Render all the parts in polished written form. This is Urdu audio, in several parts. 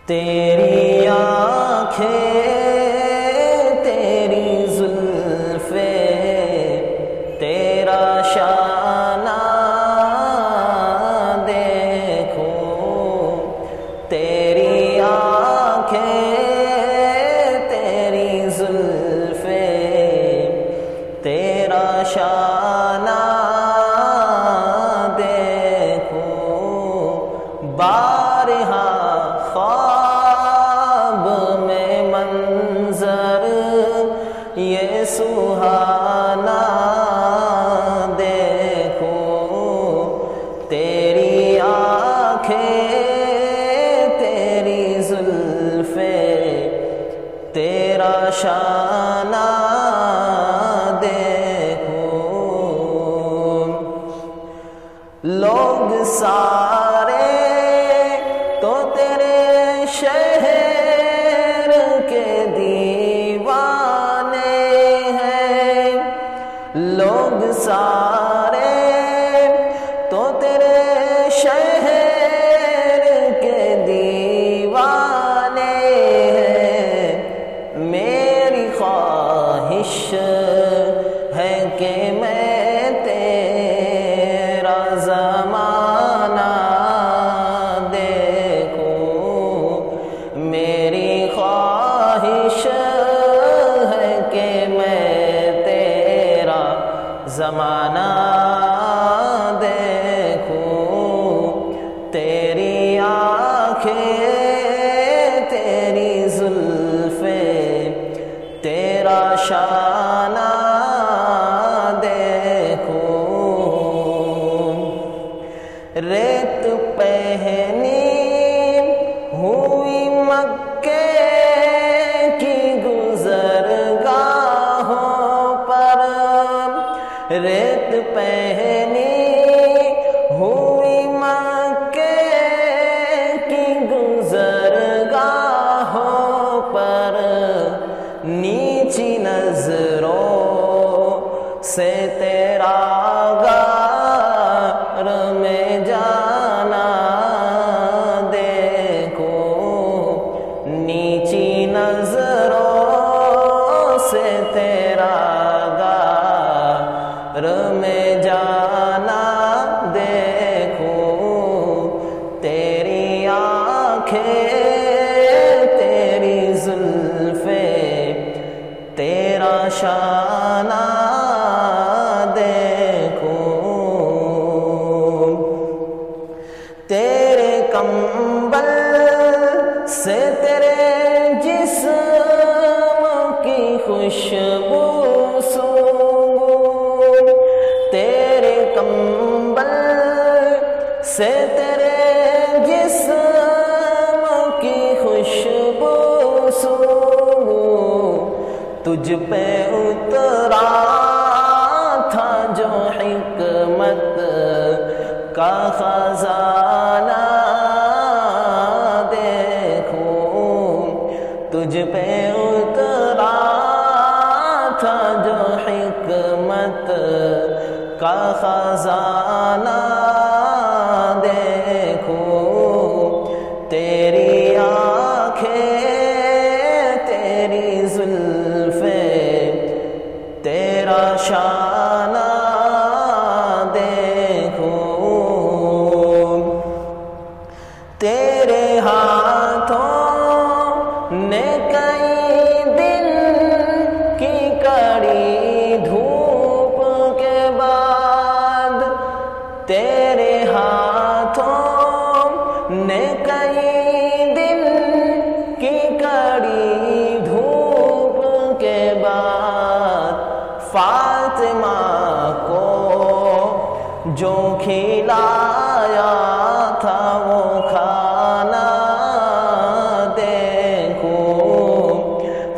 تیری آنکھیں تیری زلفیں تیرا شانہ دیکھو، تیری آنکھیں تیری زلفیں تیرا شانہ دیکھو، بارہا خواب میں منظر یہ سہانا دیکھو، تیری آنکھیں تیری زلفیں تیرا شانہ دیکھو، لوگ سارے تو تیرے شہر کے دیوانے ہیں، لوگ سارے تو تیرے شہر کے دیوانے ہیں، میری خواہش ہے کہ میں تیرا زمانہ دیکھوں، میری خواہش ہے کہ میں تیرا زمانہ دیکھوں، تیری آنکھیں تیری زلفیں تیرا شانہ دیکھوں، ریت پہنی ہوئی مکے کی گزرگاہوں پر، ریت پہنی ہوئی مکے کی گزرگاہوں پر، نیچی نظروں سے تیرا غار میں جانا دیکھو، نیچی نظروں سے تیرا غار میں جانا دیکھو، تیری آنکھیں تیری زلفیں تیرا شانہ دیکھو، تیرے کمبل سے تیرے جسم کی خوشبو سونگوں، تیرے کمبل سے تیرے جسم کی خوشبو سونگوں، تجھ پہ اترا تھا جو حکمت کا خزانہ دیکھو، تجھ پہ اترا تھا جو حکمت کا خزانہ دیکھو، تیری آنکھیں تیری زلفیں تیرا شانہ دیکھو، تیرے ہاتھوں نے کئی دن کی کڑی دھوپ کے بعد، تیرے ہاتھوں نے کئی دن کی کڑی دھوپ کے بعد، فاطمہ کو جو کھلایا تھا وہ کھانا دیکھو،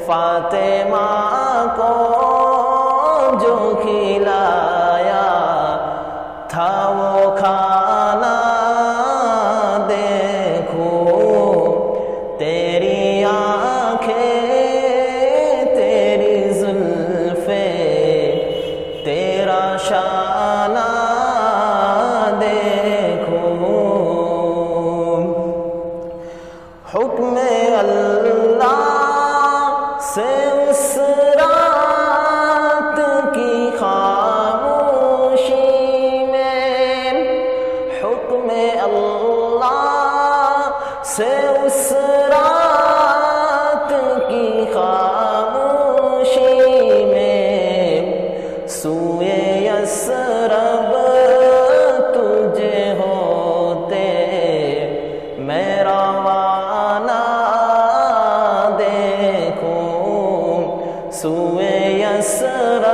فاطمہ کو جو کھلایا تھا وہ کھانا دیکھو، تیری آنکھیں تیری زلفیں تیرا شانہ دیکھو، حکم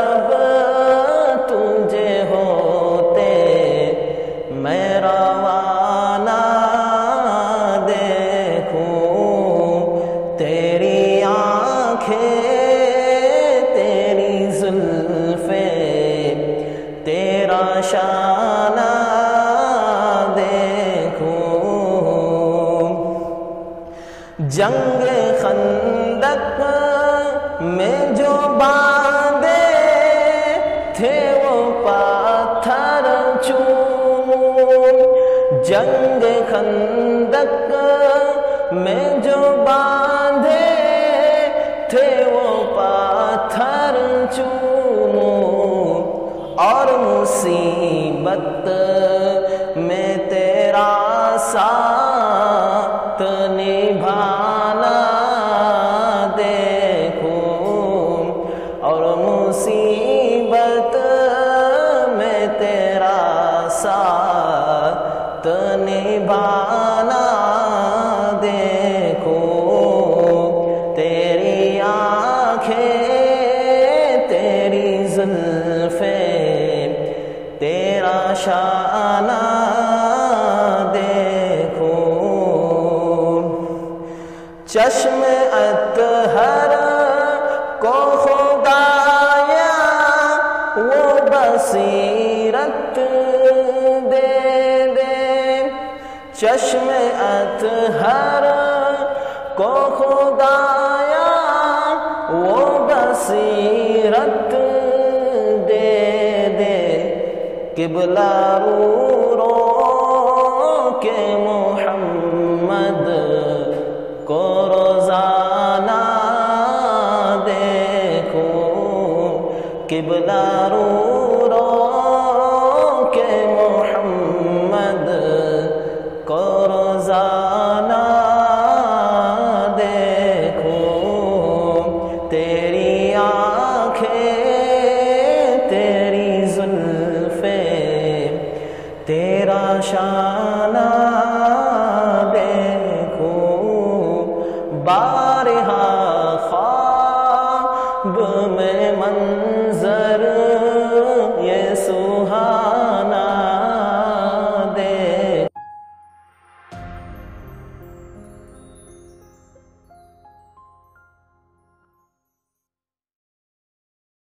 سب تجھے ہوتے میں روانہ دیکھوں تیری آنکھیں تیری زلفیں تیرا شانہ جنگ خندق میں جو باندھے تھے وہ پاتھر چوم جنگ خندق میں جو باندھے تھے وہ پاتھر چوم اور مصیبت میں تیرا ساتھ نبھانا دیکھوں اور مصیبت میں تیرا ساتھ نبھانا دیکھوں تیری آنکھیں تیری زلفیں تیرا شانہ چشم اطہر کو خدایا وہ بصیرت دے دے چشم اطہر کو خدایا وہ بصیرت دے دے قبلہ رو رو کے محمد کو روزانہ دیکھوں قبلہ رو رو کے محمد کو روزانہ دیکھوں تیری آنکھیں تیری زلفیں تیرا شانہ